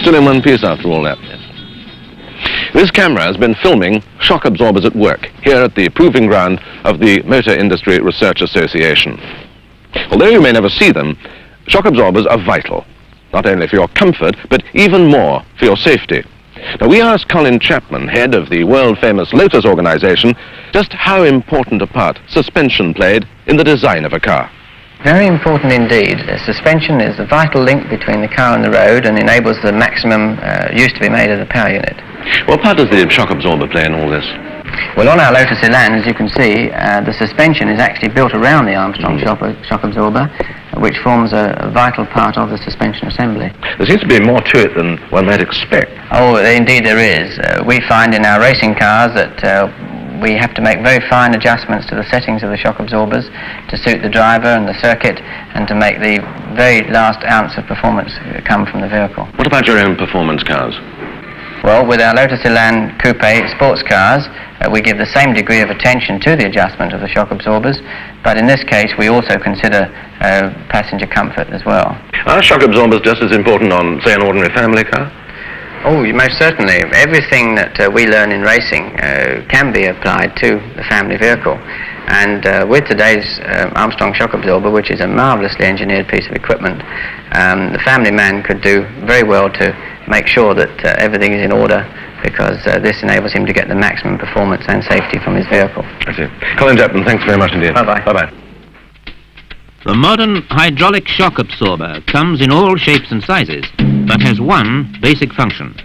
Still in one piece after all that. Yes. This camera has been filming shock absorbers at work here at the proving ground of the Motor Industry Research Association. Although you may never see them, shock absorbers are vital, not only for your comfort, but even more for your safety. Now, we asked Colin Chapman, head of the world-famous Lotus organization, just how important a part suspension played in the design of a car. Very important indeed. Suspension is the vital link between the car and the road and enables the maximum use to be made of the power unit. What part does the shock absorber play in all this? Well, on our Lotus Elan, as you can see, the suspension is actually built around the Armstrong shock absorber, which forms a vital part of the suspension assembly. There seems to be more to it than one might expect. Oh, indeed there is. We find in our racing cars that we have to make very fine adjustments to the settings of the shock absorbers to suit the driver and the circuit and to make the very last ounce of performance come from the vehicle. What about your own performance cars? Well, with our Lotus Elan Coupe sports cars, we give the same degree of attention to the adjustment of the shock absorbers, but in this case we also consider passenger comfort as well. Are shock absorbers just as important on, say, an ordinary family car? Oh, most certainly. Everything that we learn in racing can be applied to the family vehicle. And with today's Armstrong shock absorber, which is a marvellously engineered piece of equipment, the family man could do very well to make sure that everything is in order, because this enables him to get the maximum performance and safety from his vehicle. I see. Colin Chapman, thanks very much indeed. Bye-bye. Bye-bye. The modern hydraulic shock absorber comes in all shapes and sizes, but has one basic function: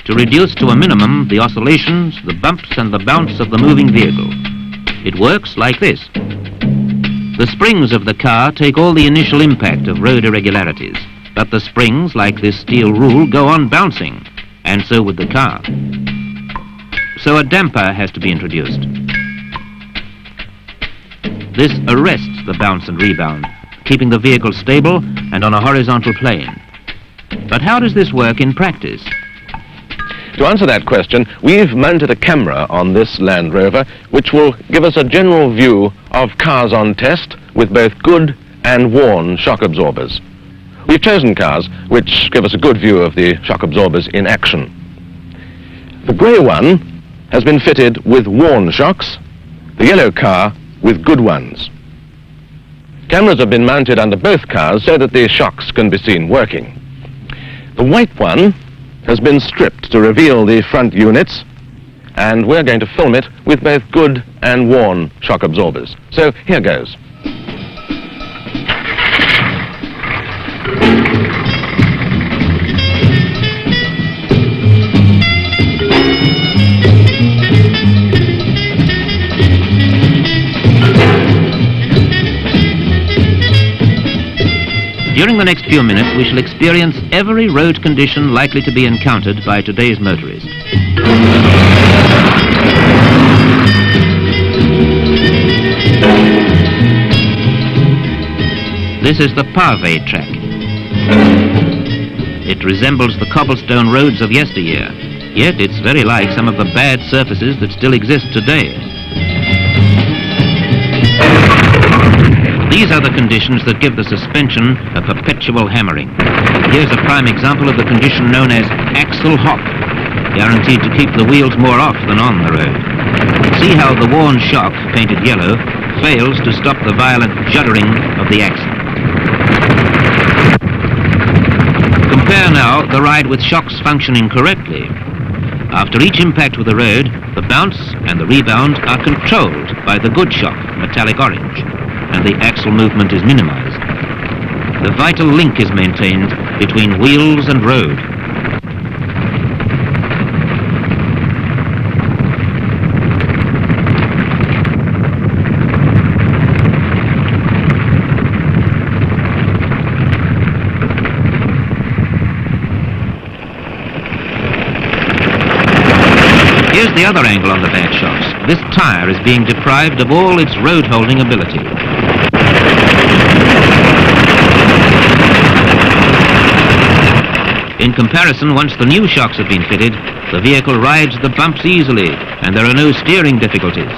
to reduce to a minimum the oscillations, the bumps and the bounce of the moving vehicle. It works like this. The springs of the car take all the initial impact of road irregularities, but the springs, like this steel rule, go on bouncing, and so would the car. So a damper has to be introduced. This arrests the bounce and rebound, keeping the vehicle stable and on a horizontal plane. But how does this work in practice? To answer that question, we've mounted a camera on this Land Rover which will give us a general view of cars on test with both good and worn shock absorbers. We've chosen cars which give us a good view of the shock absorbers in action. The grey one has been fitted with worn shocks, the yellow car with good ones. Cameras have been mounted under both cars so that the shocks can be seen working. The white one has been stripped to reveal the front units, and we're going to film it with both good and worn shock absorbers. So here goes. During the next few minutes, we shall experience every road condition likely to be encountered by today's motorist. This is the pave track. It resembles the cobblestone roads of yesteryear, yet it's very like some of the bad surfaces that still exist today. These are the conditions that give the suspension a perpetual hammering. Here's a prime example of the condition known as axle hop, guaranteed to keep the wheels more off than on the road. See how the worn shock, painted yellow, fails to stop the violent juddering of the axle. Compare now the ride with shocks functioning correctly. After each impact with the road, the bounce and the rebound are controlled by the good shock, metallic orange, and the axle movement is minimized. The vital link is maintained between wheels and road. Here's the other angle on the bad shocks. This tire is being deprived of all its road-holding ability. In comparison, once the new shocks have been fitted, the vehicle rides the bumps easily, and there are no steering difficulties.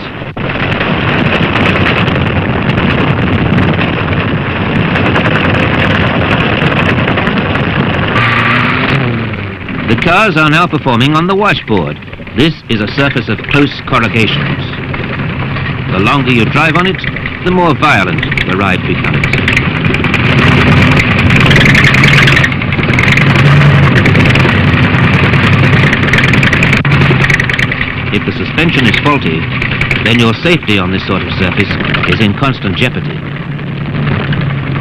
cars are now performing on the washboard. This is a surface of close corrugations. The longer you drive on it, the more violent the ride becomes. If the suspension is faulty, then your safety on this sort of surface is in constant jeopardy.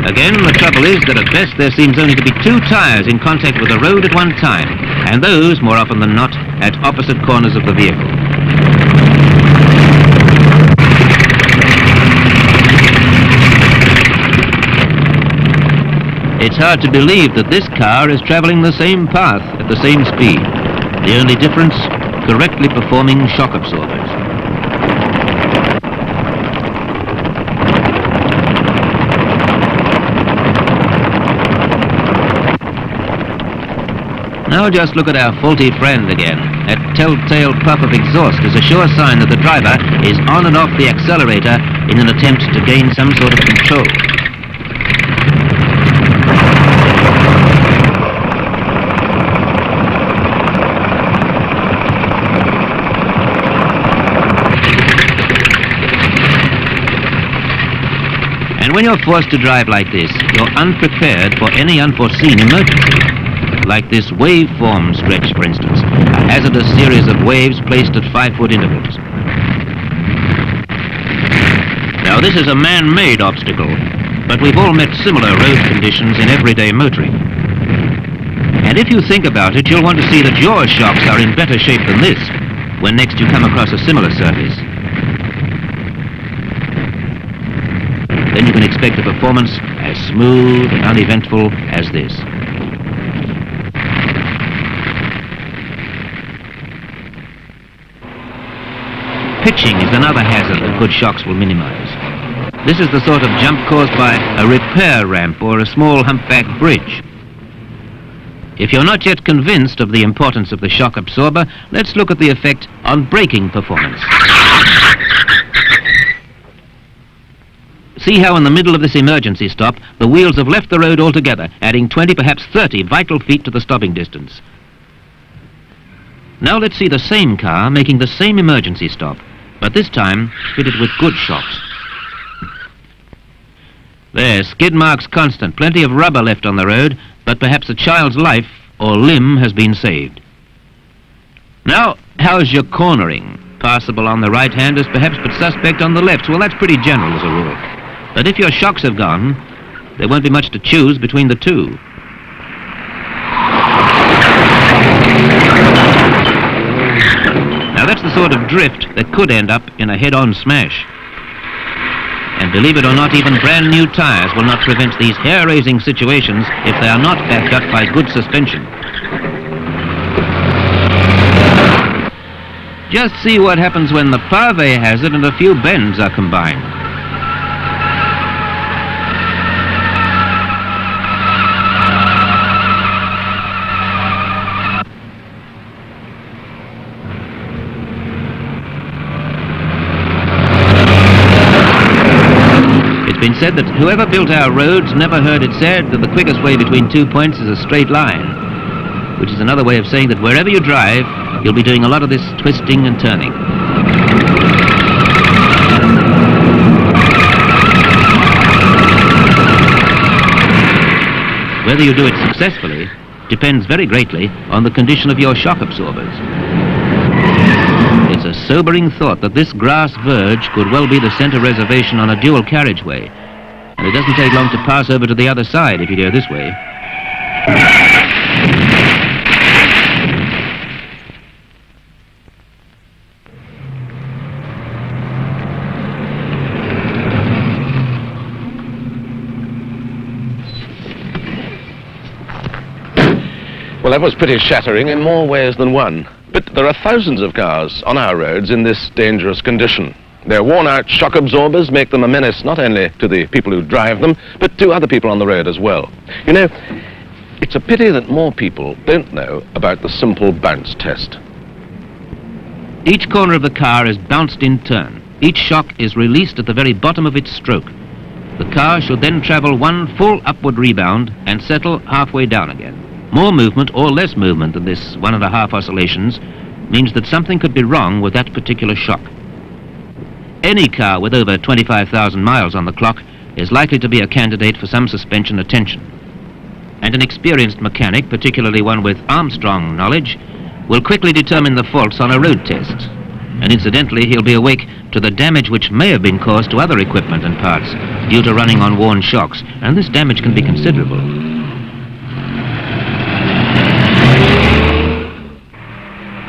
Again, the trouble is that at best there seems only to be two tires in contact with the road at one time, and those, more often than not, at opposite corners of the vehicle. It's hard to believe that this car is traveling the same path at the same speed. The only difference, correctly performing shock absorbers. Now just look at our faulty friend again. That telltale puff of exhaust is a sure sign that the driver is on and off the accelerator in an attempt to gain some sort of control. And when you're forced to drive like this, you're unprepared for any unforeseen emergency. Like this waveform stretch, for instance, a hazardous series of waves placed at 5-foot intervals. Now, this is a man-made obstacle, but we've all met similar road conditions in everyday motoring. And if you think about it, you'll want to see that your shocks are in better shape than this when next you come across a similar surface. Then you can expect a performance as smooth and uneventful as this. Pitching is another hazard that good shocks will minimize. This is the sort of jump caused by a repair ramp or a small humpback bridge. If you're not yet convinced of the importance of the shock absorber, let's look at the effect on braking performance. See how in the middle of this emergency stop, the wheels have left the road altogether, adding 20, perhaps 30 vital feet to the stopping distance. Now let's see the same car making the same emergency stop, but this time fitted with good shocks. There, skid marks constant, plenty of rubber left on the road, but perhaps a child's life or limb has been saved. Now, how's your cornering? Passable on the right hand as perhaps, but suspect on the left. Well, that's pretty general as a rule. But if your shocks have gone, there won't be much to choose between the two. Now that's the sort of drift that could end up in a head-on smash. And believe it or not, even brand new tires will not prevent these hair-raising situations if they are not backed up by good suspension. Just see what happens when the pave hazard and a few bends are combined. It's been said that whoever built our roads never heard it said that the quickest way between 2 points is a straight line, which is another way of saying that wherever you drive, you'll be doing a lot of this twisting and turning. Whether you do it successfully depends very greatly on the condition of your shock absorbers. It's a sobering thought that this grass verge could well be the center reservation on a dual carriageway, and it doesn't take long to pass over to the other side if you go this way. Well, that was pretty shattering in more ways than one. But there are thousands of cars on our roads in this dangerous condition. Their worn-out shock absorbers make them a menace not only to the people who drive them, but to other people on the road as well. You know, it's a pity that more people don't know about the simple bounce test. Each corner of the car is bounced in turn. Each shock is released at the very bottom of its stroke. The car should then travel one full upward rebound and settle halfway down again. More movement or less movement than this 1.5 oscillations means that something could be wrong with that particular shock. Any car with over 25,000 miles on the clock is likely to be a candidate for some suspension attention. And an experienced mechanic, particularly one with Armstrong knowledge, will quickly determine the faults on a road test. And incidentally, he'll be awake to the damage which may have been caused to other equipment and parts due to running on worn shocks, and this damage can be considerable.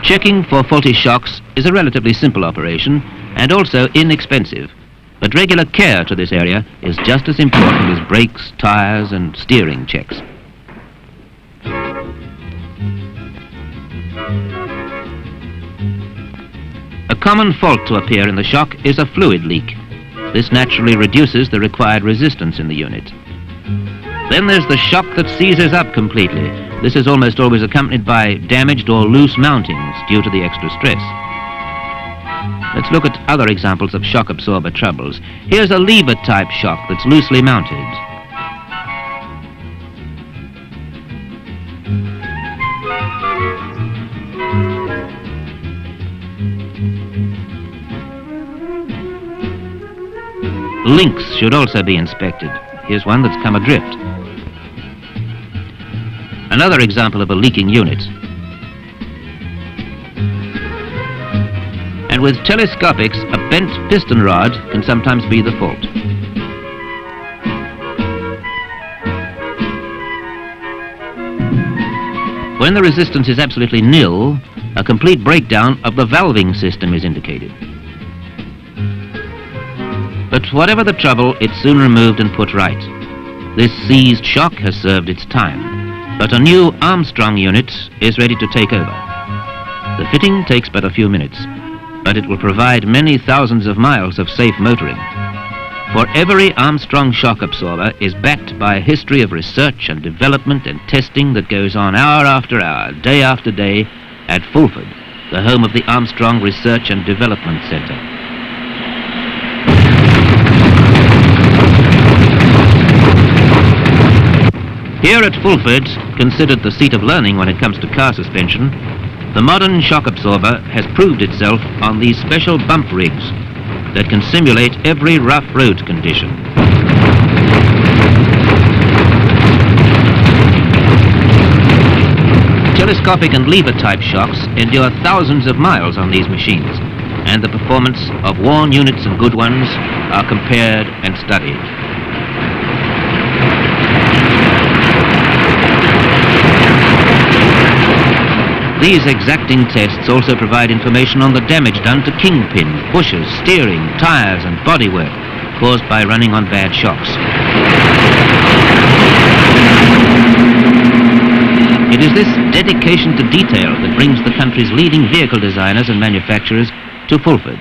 Checking for faulty shocks is a relatively simple operation and also inexpensive, but regular care to this area is just as important as brakes, tires, and steering checks. A common fault to appear in the shock is a fluid leak. This naturally reduces the required resistance in the unit. Then there's the shock that seizes up completely. This is almost always accompanied by damaged or loose mountings due to the extra stress. Let's look at other examples of shock absorber troubles. Here's a lever-type shock that's loosely mounted. Links should also be inspected. Here's one that's come adrift. Another example of a leaking unit. And with telescopics, a bent piston rod can sometimes be the fault. When the resistance is absolutely nil, a complete breakdown of the valving system is indicated. But whatever the trouble, it's soon removed and put right. This seized shock has served its time, but a new Armstrong unit is ready to take over. The fitting takes but a few minutes, but it will provide many thousands of miles of safe motoring. For every Armstrong shock absorber is backed by a history of research and development and testing that goes on hour after hour, day after day, at Fulford, the home of the Armstrong Research and Development Centre. Here at Fulford, considered the seat of learning when it comes to car suspension, the modern shock absorber has proved itself on these special bump rigs that can simulate every rough road condition. Telescopic and lever-type shocks endure thousands of miles on these machines, and the performance of worn units and good ones are compared and studied. These exacting tests also provide information on the damage done to kingpin, bushes, steering, tires and bodywork caused by running on bad shocks. It is this dedication to detail that brings the country's leading vehicle designers and manufacturers to Fulford.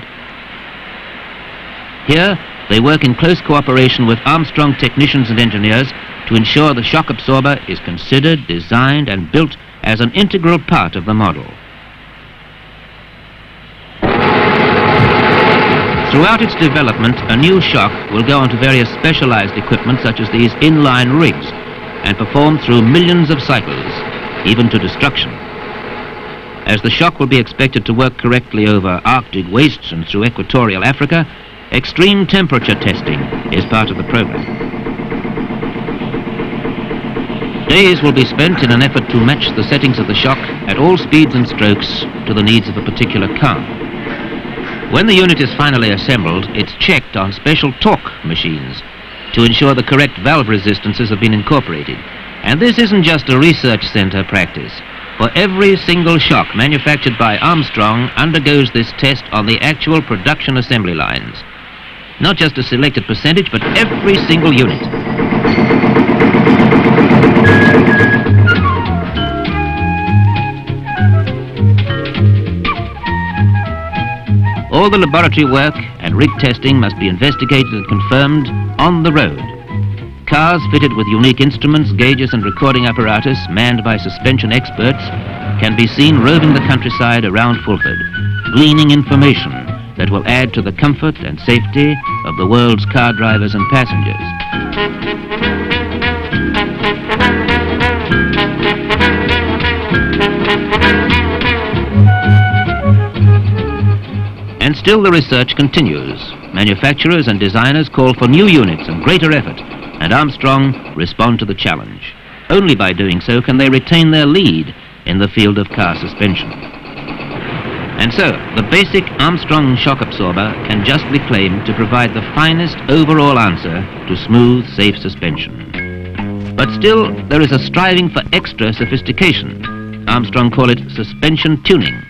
Here, they work in close cooperation with Armstrong technicians and engineers to ensure the shock absorber is considered, designed and built as an integral part of the model. Throughout its development, a new shock will go onto various specialized equipment such as these inline rigs and perform through millions of cycles, even to destruction. As the shock will be expected to work correctly over Arctic wastes and through equatorial Africa, extreme temperature testing is part of the program. Days will be spent in an effort to match the settings of the shock at all speeds and strokes to the needs of a particular car. When the unit is finally assembled, it's checked on special torque machines to ensure the correct valve resistances have been incorporated. And this isn't just a research center practice. For every single shock manufactured by Armstrong undergoes this test on the actual production assembly lines. Not just a selected percentage, but every single unit. All the laboratory work and rig testing must be investigated and confirmed on the road. Cars fitted with unique instruments, gauges and recording apparatus manned by suspension experts can be seen roving the countryside around Fulford, gleaning information that will add to the comfort and safety of the world's car drivers and passengers. still the research continues. Manufacturers and designers call for new units and greater effort, and Armstrong respond to the challenge. Only by doing so can they retain their lead in the field of car suspension. And so, the basic Armstrong shock absorber can justly claim to provide the finest overall answer to smooth, safe suspension. But still, there is a striving for extra sophistication. Armstrong call it suspension tuning.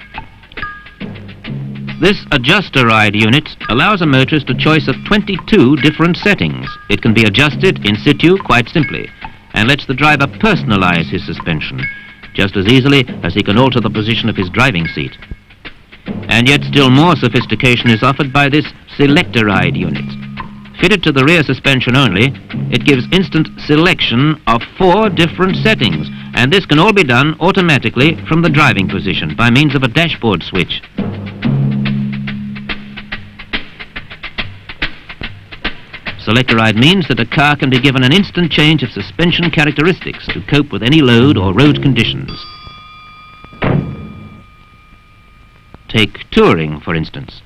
This adjuster-ride unit allows a motorist a choice of 22 different settings. It can be adjusted in situ quite simply, and lets the driver personalize his suspension, just as easily as he can alter the position of his driving seat. And yet still more sophistication is offered by this selector-ride unit. Fitted to the rear suspension only, it gives instant selection of 4 different settings, and this can all be done automatically from the driving position by means of a dashboard switch. Selector-ride means that a car can be given an instant change of suspension characteristics to cope with any load or road conditions. Take touring, for instance.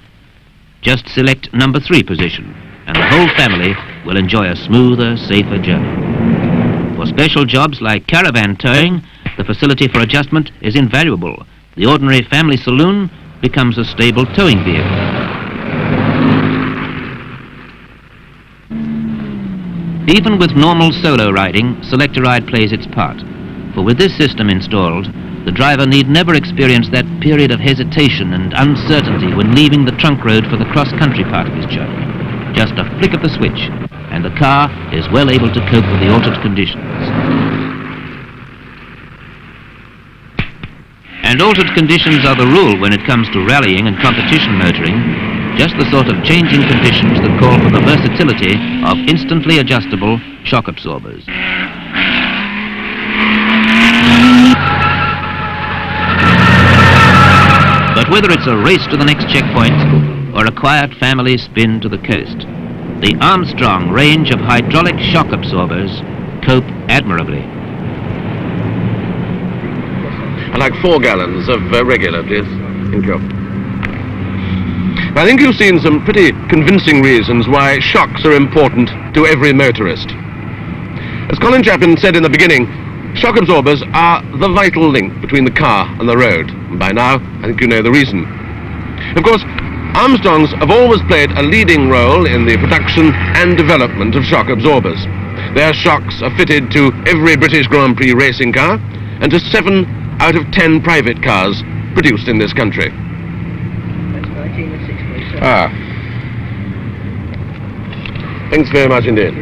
Just select number 3 position, and the whole family will enjoy a smoother, safer journey. For special jobs like caravan towing, the facility for adjustment is invaluable. The ordinary family saloon becomes a stable towing vehicle. Even with normal solo riding, Selector-Ride plays its part. For with this system installed, the driver need never experience that period of hesitation and uncertainty when leaving the trunk road for the cross-country part of his journey. Just a flick of the switch, and the car is well able to cope with the altered conditions. And altered conditions are the rule when it comes to rallying and competition motoring, just the sort of changing conditions that call for the versatility of instantly adjustable shock absorbers. But whether it's a race to the next checkpoint or a quiet family spin to the coast, the Armstrong range of hydraulic shock absorbers cope admirably. I'd like 4 gallons of regular, please. Thank you. I think you've seen some pretty convincing reasons why shocks are important to every motorist. As Colin Chapin said in the beginning, shock absorbers are the vital link between the car and the road. And by now, I think you know the reason. Of course, Armstrongs have always played a leading role in the production and development of shock absorbers. Their shocks are fitted to every British Grand Prix racing car and to 7 out of 10 private cars produced in this country. Thanks very much indeed.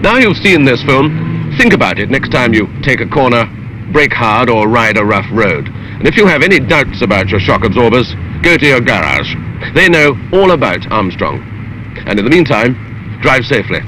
Now you've seen this film, think about it next time you take a corner, brake hard or ride a rough road. And if you have any doubts about your shock absorbers, go to your garage. They know all about Armstrong. And in the meantime, drive safely.